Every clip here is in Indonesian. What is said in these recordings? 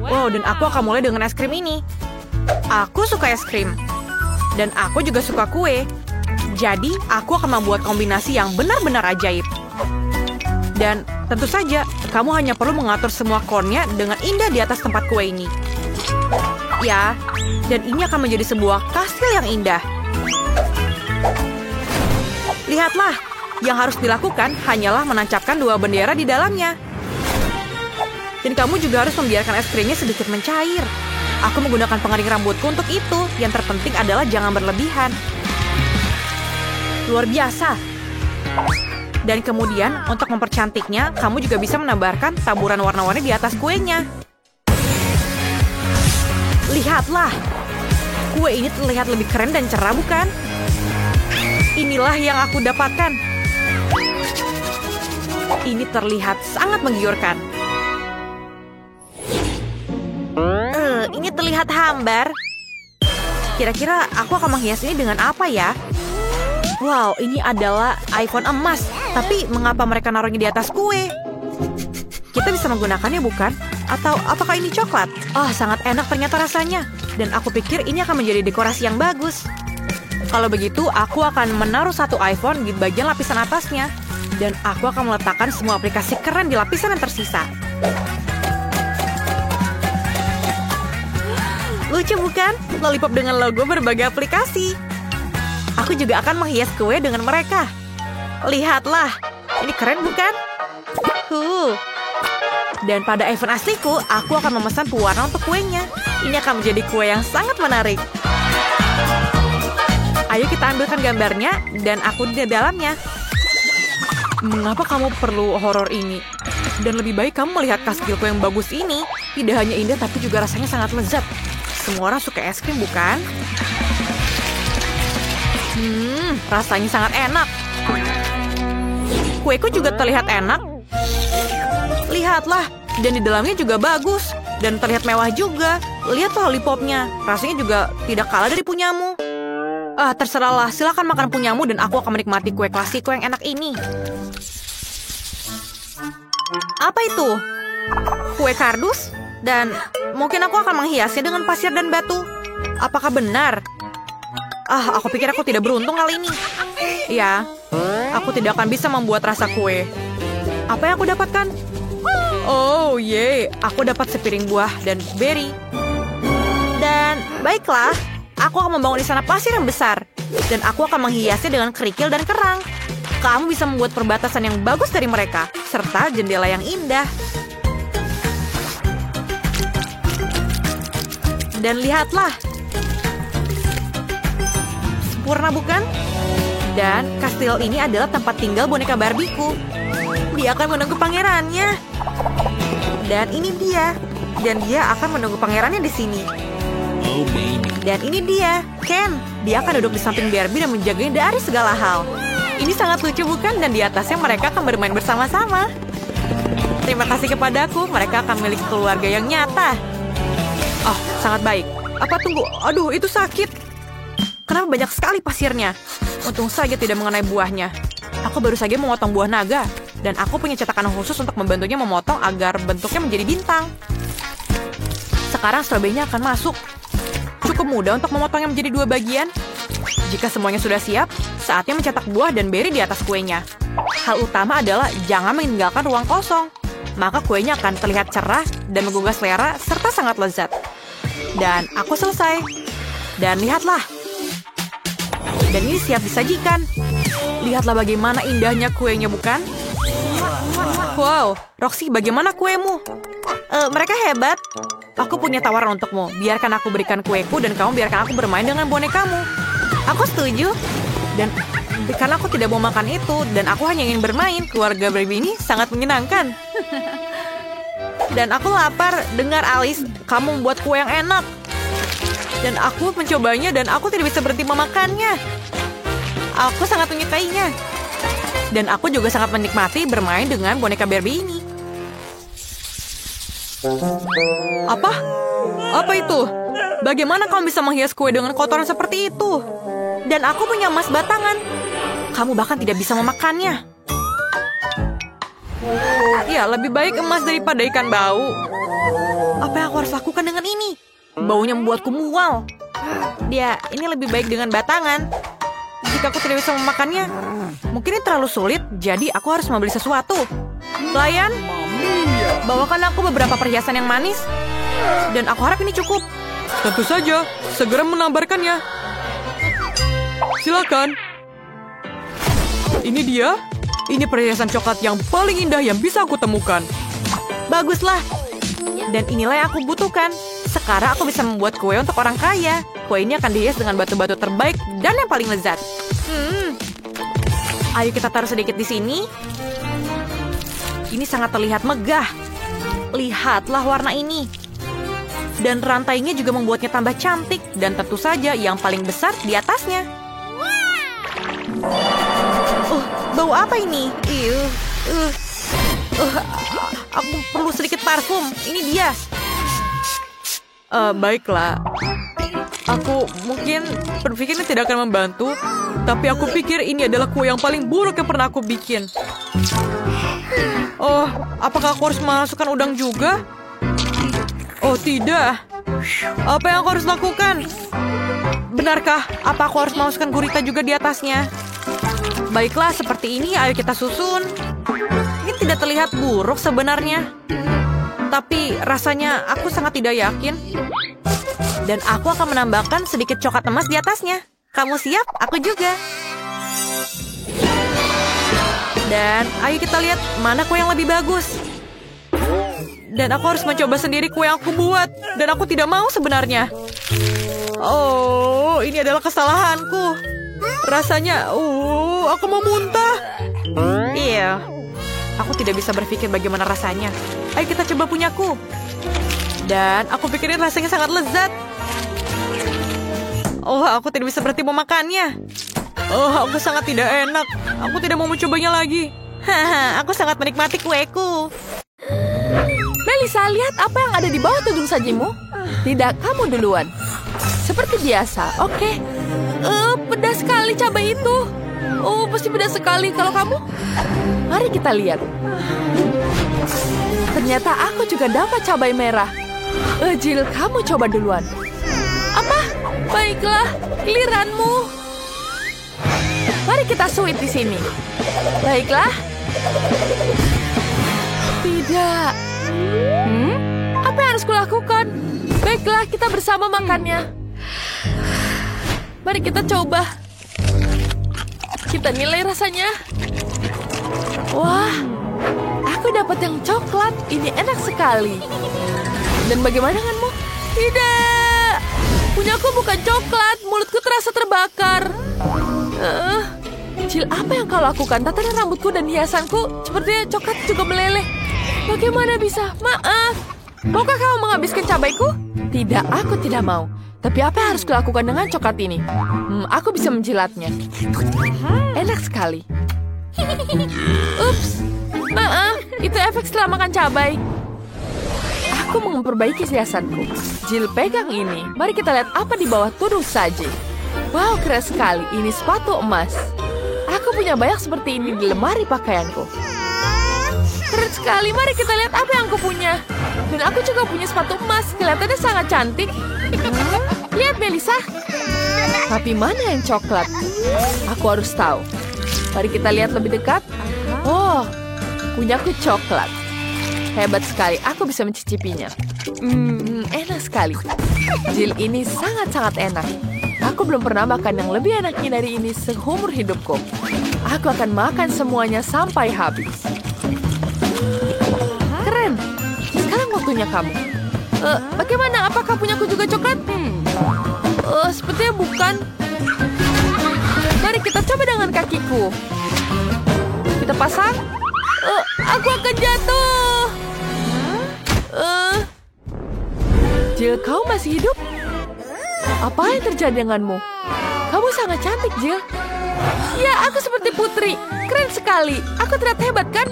Wow, dan aku akan mulai dengan es krim ini. Aku suka es krim. Dan aku juga suka kue. Jadi, aku akan membuat kombinasi yang benar-benar ajaib. Dan tentu saja, kamu hanya perlu mengatur semua konnya dengan indah di atas tempat kue ini. Ya, dan ini akan menjadi sebuah kastil yang indah. Lihatlah, yang harus dilakukan hanyalah menancapkan dua bendera di dalamnya. Dan kamu juga harus membiarkan es krimnya sedikit mencair. Aku menggunakan pengering rambutku untuk itu. Yang terpenting adalah jangan berlebihan. Luar biasa. Dan kemudian, untuk mempercantiknya, kamu juga bisa menambahkan taburan warna-warni di atas kuenya. Lihatlah. Kue ini terlihat lebih keren dan cerah, bukan? Inilah yang aku dapatkan. Ini terlihat sangat menggiurkan. Ini terlihat hambar. Kira-kira aku akan menghias ini dengan apa ya? Wow, ini adalah iPhone emas. Tapi mengapa mereka naruhnya di atas kue? Kita bisa menggunakannya, bukan? Atau apakah ini coklat? Oh, sangat enak ternyata rasanya. Dan aku pikir ini akan menjadi dekorasi yang bagus. Kalau begitu, aku akan menaruh satu iPhone di bagian lapisan atasnya. Dan aku akan meletakkan semua aplikasi keren di lapisan yang tersisa. Lucu bukan? Lollipop dengan logo berbagai aplikasi. Aku juga akan menghias kue dengan mereka. Lihatlah, ini keren bukan? Dan pada iPhone asliku, aku akan memesan pewarna untuk kuenya. Ini akan menjadi kue yang sangat menarik. Ayo kita ambilkan gambarnya, dan aku di dalamnya. Mengapa kamu perlu horor ini? Dan lebih baik kamu melihat kastilku yang bagus ini. Tidak hanya indah, tapi juga rasanya sangat lezat. Semua orang suka es krim, bukan? Rasanya sangat enak. Kueku juga terlihat enak. Lihatlah, dan di dalamnya juga bagus. Dan terlihat mewah juga. Lihat lollipopnya, rasanya juga tidak kalah dari punyamu. Terserahlah, silakan makan punyamu dan aku akan menikmati kue klasiko yang enak ini. Apa itu? Kue kardus? Dan mungkin aku akan menghiasnya dengan pasir dan batu. Apakah benar? Aku pikir aku tidak beruntung kali ini. Ya, aku tidak akan bisa membuat rasa kue. Apa yang aku dapatkan? Oh, aku dapat sepiring buah dan beri. Dan baiklah, aku akan membangun istana pasir yang besar. Dan aku akan menghiasnya dengan kerikil dan kerang. Kamu bisa membuat perbatasan yang bagus dari mereka, serta jendela yang indah. Dan lihatlah. Sempurna bukan? Dan kastil ini adalah tempat tinggal boneka Barbieku. Dia akan menunggu pangerannya. Dan ini dia. Dan dia akan menunggu pangerannya di sini. Dan ini dia, Ken. Dia akan duduk di samping Barbie dan menjaganya dari segala hal. Ini sangat lucu bukan? Dan di atasnya mereka akan bermain bersama-sama. Terima kasih kepadaku, mereka akan memiliki keluarga yang nyata. Oh, sangat baik. Apa tunggu? Aduh, itu sakit. Kenapa banyak sekali pasirnya? Untung saja tidak mengenai buahnya. Aku baru saja memotong buah naga. Dan aku punya cetakan khusus untuk membantunya memotong agar bentuknya menjadi bintang. Sekarang stroberinya akan masuk. Cukup mudah untuk memotongnya menjadi dua bagian. Jika semuanya sudah siap, saatnya mencetak buah dan beri di atas kuenya. Hal utama adalah jangan meninggalkan ruang kosong. Maka kuenya akan terlihat cerah dan menggugah selera serta sangat lezat. Dan aku selesai. Dan lihatlah. Dan ini siap disajikan. Lihatlah bagaimana indahnya kuenya, bukan? Wow, Roxy, bagaimana kuemu? Mereka hebat. Aku punya tawaran untukmu. Biarkan aku berikan kueku dan kamu biarkan aku bermain dengan bonekamu. Aku setuju. Dan karena aku tidak mau makan itu dan aku hanya ingin bermain, keluarga Barbie ini sangat menyenangkan. Dan aku lapar. Dengar, Alice, kamu membuat kue yang enak. Dan aku mencobanya dan aku tidak bisa berhenti memakannya. Aku sangat menyukainya. Dan aku juga sangat menikmati bermain dengan boneka Barbie ini. Apa? Apa itu? Bagaimana kamu bisa menghias kue dengan kotoran seperti itu? Dan aku punya emas batangan. Kamu bahkan tidak bisa memakannya. Ya, lebih baik emas daripada ikan bau. Apa yang aku harus lakukan dengan ini? Baunya membuatku mual. Dia, ini lebih baik dengan batangan. Jika aku tidak bisa memakannya, mungkin ini terlalu sulit, jadi aku harus membeli sesuatu. Pelayan, bawakan aku beberapa perhiasan yang manis. Dan aku harap ini cukup. Tentu saja, segera menambahkannya. Silakan. Ini dia. Ini perhiasan coklat yang paling indah yang bisa aku temukan. Baguslah. Dan inilah yang aku butuhkan. Sekarang aku bisa membuat kue untuk orang kaya. Kue ini akan dihias dengan batu-batu terbaik dan yang paling lezat. Ayo kita taruh sedikit di sini. Ini sangat terlihat megah. Lihatlah warna ini. Dan rantainya juga membuatnya tambah cantik. Dan tentu saja yang paling besar di atasnya. Bau apa ini? Aku perlu sedikit parfum. Ini dia. Baiklah. Aku mungkin berpikir ini tidak akan membantu. Tapi aku pikir ini adalah kue yang paling buruk yang pernah aku bikin. Oh, apakah aku harus memasukkan udang juga? Oh, tidak. Apa yang aku harus lakukan? Benarkah? Apa aku harus memasukkan gurita juga di atasnya? Baiklah, seperti ini. Ayo kita susun. Ini tidak terlihat buruk sebenarnya. Tapi rasanya aku sangat tidak yakin. Dan aku akan menambahkan sedikit coklat emas di atasnya. Kamu siap? Aku juga. Dan ayo kita lihat mana kue yang lebih bagus. Dan aku harus mencoba sendiri kue yang aku buat. Dan aku tidak mau sebenarnya. Oh, ini adalah kesalahanku. Rasanya, aku mau muntah. Iya, aku tidak bisa berpikir bagaimana rasanya. Ayo kita coba punyaku. Dan aku pikirin rasanya sangat lezat. Oh, aku tidak bisa berhenti memakannya. Oh, aku sangat tidak enak. Aku tidak mau mencobanya lagi. Haha, aku sangat menikmati kueku. Melissa, lihat apa yang ada di bawah tudung sajimu. Tidak, kamu duluan. Seperti biasa, oke? Pedas sekali cabai itu. Oh, pasti pedas sekali. Kalau kamu? Mari kita lihat. Ternyata aku juga dapat cabai merah. Jill, kamu coba duluan. Apa? Baiklah, giliranmu. Mari kita sweet di sini. Baiklah. Tidak. Apa yang harus kulakukan? Baiklah, kita bersama makannya. Mari kita coba. Kita nilai rasanya. Wah, aku dapat yang coklat. Ini enak sekali. Dan bagaimana denganmu? Tidak. Punyaku bukan coklat. Mulutku terasa terbakar. Jill, apa yang kau lakukan? Tatanan rambutku dan hiasanku sepertinya coklat juga meleleh. Bagaimana bisa? Maaf. Maukah kamu menghabiskan cabaiku? Tidak, aku tidak mau. Tapi apa yang harus kulakukan dengan coklat ini? Aku bisa menjilatnya. Enak sekali. Ups. Maaf, itu efek setelah makan cabai. Aku mau memperbaiki hiasanku. Jill, pegang ini. Mari kita lihat apa di bawah tudung saji. Wow, keren sekali. Ini sepatu emas. Aku punya banyak seperti ini di lemari pakaianku. Keren sekali. Mari kita lihat apa yang aku punya. Dan aku juga punya sepatu emas. Kelihatannya sangat cantik. Lihat, Melissa. Tapi mana yang coklat? Aku harus tahu. Mari kita lihat lebih dekat. Oh, punyaku coklat. Hebat sekali. Aku bisa mencicipinya. Enak sekali. Jill, ini sangat-sangat enak. Aku belum pernah makan yang lebih enaknya dari ini seumur hidupku. Aku akan makan semuanya sampai habis. Keren. Sekarang waktunya kamu. Bagaimana? Apakah punyaku juga coklat? Sepertinya bukan. Mari kita coba dengan kakiku. Kita pasang. Aku akan jatuh. Jill, kau masih hidup? Apa yang terjadi denganmu? Kamu sangat cantik, Jill. Ya, aku seperti putri. Keren sekali. Aku terlihat hebat, kan?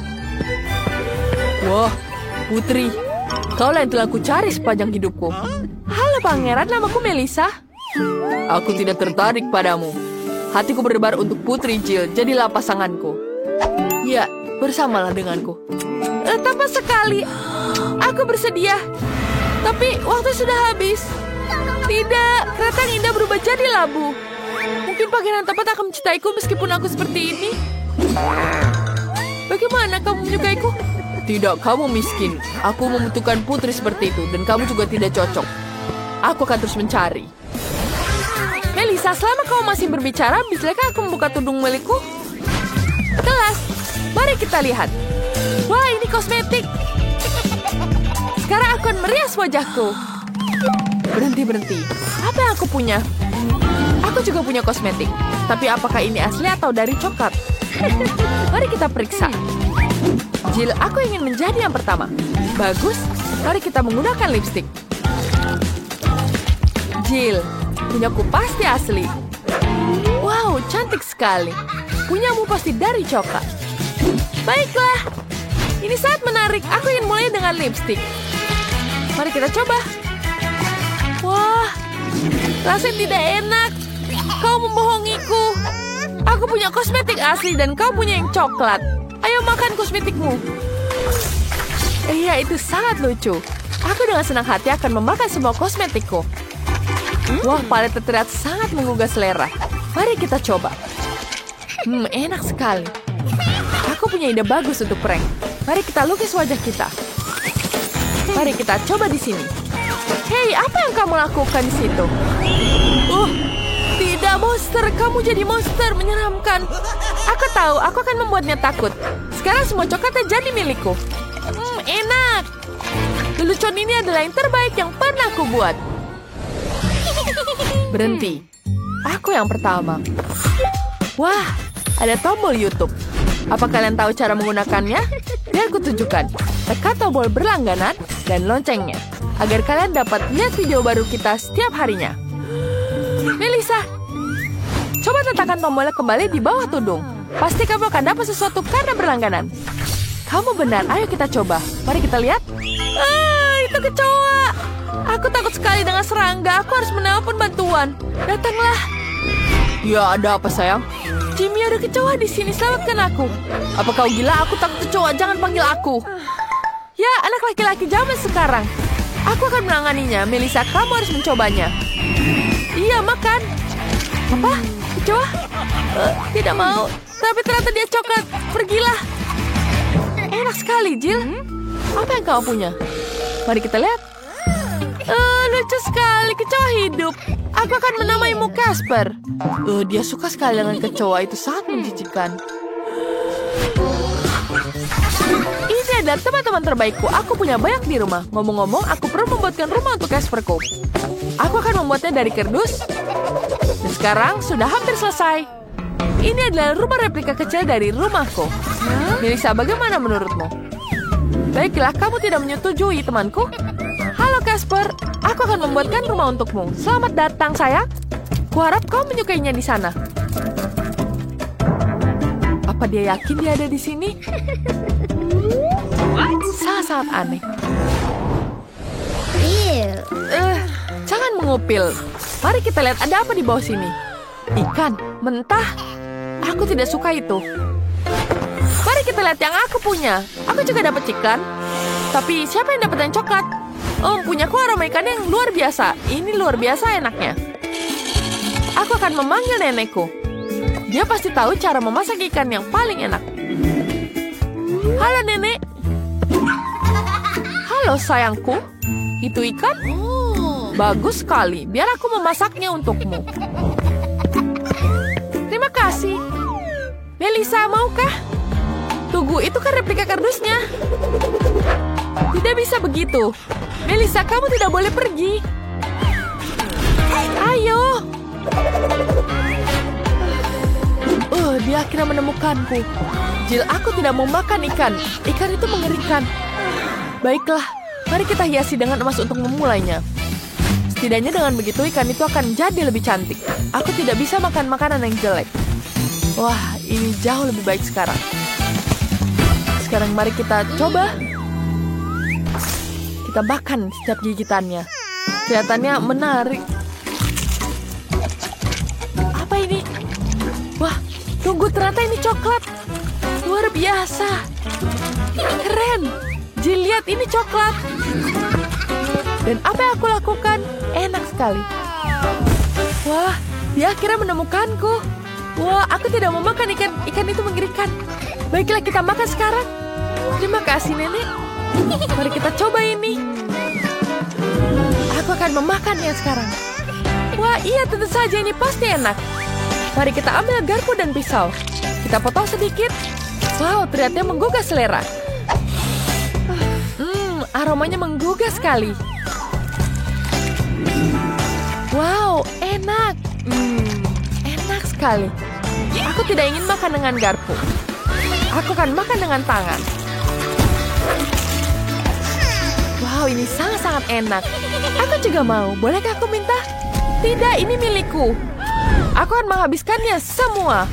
Wah, putri. Kaulah yang telah ku cari sepanjang hidupku. Halo, pangeran. Namaku Melissa. Aku tidak tertarik padamu. Hatiku berdebar untuk putri Jill. Jadilah pasanganku. Ya, bersamalah denganku. Tepat sekali. Aku bersedia. Tapi waktu sudah habis. Tidak, kereta yang indah berubah jadi labu. Mungkin pangeran tepat akan mencintaiku meskipun aku seperti ini. Bagaimana kamu menyukaiku? Tidak, kamu miskin. Aku membutuhkan putri seperti itu, dan kamu juga tidak cocok. Aku akan terus mencari. Melissa, selama kamu masih berbicara, bisakah aku membuka tudung milikku? Kelas, mari kita lihat. Wah, ini kosmetik. Sekarang aku akan merias wajahku. Berhenti. Apa yang aku punya? Aku juga punya kosmetik. Tapi apakah ini asli atau dari coklat? Mari kita periksa. Jill, aku ingin menjadi yang pertama. Bagus, mari kita menggunakan lipstik. Jill, punyaku pasti asli. Wow, cantik sekali. Punyamu pasti dari coklat. Baiklah, ini sangat menarik. Aku ingin mulai dengan lipstik. Mari kita coba. Wah, rasanya tidak enak. Kau membohongiku. Aku punya kosmetik asli dan kau punya yang coklat. Ayo makan kosmetikmu. Iya, itu sangat lucu. Aku dengan senang hati akan memakan semua kosmetikku. Wah, paletnya terlihat sangat menggugah selera. Mari kita coba. Enak sekali. Aku punya ide bagus untuk prank. Mari kita lukis wajah kita. Mari kita coba di sini. Hei, apa yang kamu lakukan di situ? Tidak, monster. Kamu jadi monster menyeramkan. Aku tahu, aku akan membuatnya takut. Sekarang semua coklatnya jadi milikku. Enak. Lelucon ini adalah yang terbaik yang pernah aku buat. Berhenti. Aku yang pertama. Wah, ada tombol YouTube. Apa kalian tahu cara menggunakannya? Biar ku tunjukkan. Tekan tombol berlangganan dan loncengnya. Agar kalian dapat lihat video baru kita setiap harinya. Melissa, coba tekan tombolnya kembali di bawah tudung. Pasti kamu akan dapat sesuatu karena berlangganan. Kamu benar, ayo kita coba. Mari kita lihat. Itu kecoa. Aku takut sekali dengan serangga. Aku harus menelpon bantuan. Datanglah. Ya, ada apa sayang? Jimmy, ada kecoa di sini. Selamatkan aku. Apa kau gila? Aku takut kecoa. Jangan panggil aku. Ya, anak laki-laki zaman sekarang. Aku akan menanganinya. Melissa, kamu harus mencobanya. Iya, makan. Apa? Kecoa? Tidak mau. Tapi ternyata dia coklat. Pergilah. Enak sekali, Jill. Apa yang kau punya? Mari kita lihat. Lucu sekali. Kecoa hidup. Aku akan menamaimu Casper. Dia suka sekali dengan kecoa. Itu sangat menjijikan. Ini adalah teman-teman terbaikku. Aku punya banyak di rumah. Ngomong-ngomong, aku perlu membuatkan rumah untuk Casperku. Aku akan membuatnya dari kardus. Dan sekarang sudah hampir selesai. Ini adalah rumah replika kecil dari rumahku. Melissa, bagaimana menurutmu? Baiklah, kamu tidak menyetujui, temanku. Halo Casper, aku akan membuatkan rumah untukmu. Selamat datang, sayang. Kuharap kau menyukainya di sana. Apa dia yakin dia ada di sini? Sangat aneh. Jangan mengupil. Mari kita lihat ada apa di bawah sini. Ikan mentah. Aku tidak suka itu. Mari kita lihat yang aku punya. Aku juga dapat ikan. Tapi siapa yang dapat yang coklat? Punyaku aroma ikan yang luar biasa. Ini luar biasa enaknya. Aku akan memanggil nenekku. Dia pasti tahu cara memasak ikan yang paling enak. Halo nenek. Halo sayangku. Itu ikan? Bagus sekali. Biar aku memasaknya untukmu. Terima kasih. Melissa, maukah? Tunggu, itu kan replika kardusnya. Tidak bisa begitu. Melissa, kamu tidak boleh pergi. Ayo. Dia akhirnya menemukanku. Jill, aku tidak mau makan ikan. Ikan itu mengerikan. Baiklah, mari kita hiasi dengan emas untuk memulainya. Setidaknya dengan begitu ikan itu akan jadi lebih cantik. Aku tidak bisa makan makanan yang jelek. Wah, ini jauh lebih baik sekarang. Sekarang mari kita coba. Kita makan setiap gigitannya. Kelihatannya menarik. Apa ini? Wah, tunggu, ternyata ini coklat. Wah, Luar biasa. Keren. Jill, lihat ini coklat. Dan apa yang aku lakukan? Enak sekali. Wah, dia akhirnya menemukanku. Wah, aku tidak mau makan ikan. Ikan itu mengerikan. Baiklah, kita makan sekarang. Terima kasih, Nenek. Mari kita coba ini. Aku akan memakannya sekarang. Wah, iya, tentu saja ini pasti enak. Mari kita ambil garpu dan pisau. Kita potong sedikit. Wow, ternyata menggugah selera. Aromanya menggugah sekali. Wow, enak. Enak sekali. Aku tidak ingin makan dengan garpu. Aku akan makan dengan tangan. Wow, ini sangat-sangat enak. Aku juga mau. Bolehkah aku minta? Tidak, ini milikku. Aku akan menghabiskannya semua.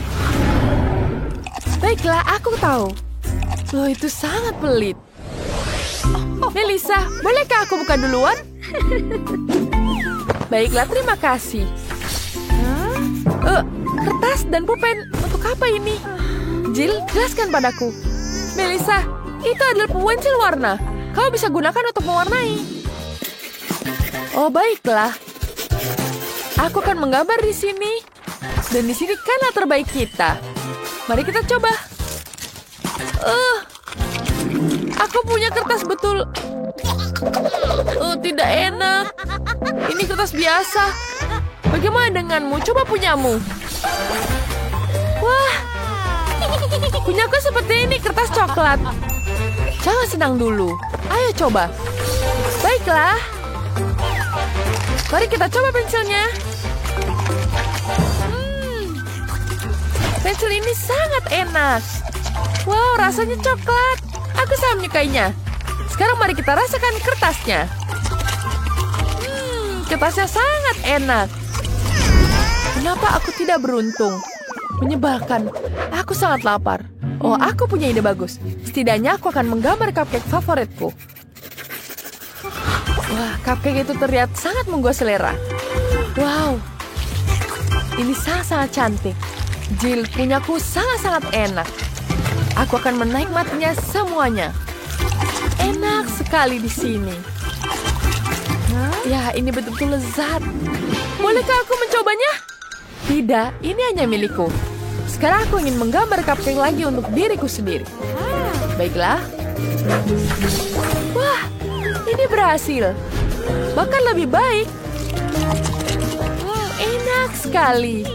Baiklah, aku tahu. Loh, itu sangat pelit. Melissa, bolehkah aku buka duluan? Baiklah, terima kasih. Kertas dan pulpen, untuk apa ini? Jill, jelaskan padaku. Melissa, itu adalah pensil warna. Kau bisa gunakan untuk mewarnai. Oh, baiklah. Aku akan menggambar di sini. Dan di sini kan latar terbaik kita. Mari kita coba. Aku punya kertas betul. Oh, tidak enak. Ini kertas biasa. Bagaimana denganmu? Coba punyamu. Wah. Punyaku seperti ini, kertas coklat. Jangan senang dulu. Ayo coba. Baiklah. Mari kita coba pensilnya. Pensil ini sangat enak. Wow, rasanya coklat. Aku sangat menyukainya. Sekarang mari kita rasakan kertasnya. Kertasnya sangat enak. Kenapa aku tidak beruntung? Menyebalkan. Aku sangat lapar. Oh, aku punya ide bagus. Setidaknya aku akan menggambar cupcake favoritku. Wah, cupcake itu terlihat sangat menggugah selera. Wow. Ini sangat-sangat cantik. Jill, punyaku sangat-sangat enak. Aku akan menikmatinya semuanya. Enak sekali di sini. Ya, ini betul-betul lezat. Bolehkah aku mencobanya? Tidak, ini hanya milikku. Sekarang aku ingin menggambar cupcake lagi untuk diriku sendiri. Baiklah. Wah, ini berhasil. Bahkan lebih baik. Enak sekali.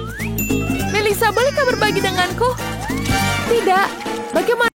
Melissa, bolehkah berbagi denganku? Tidak. Bagaimana?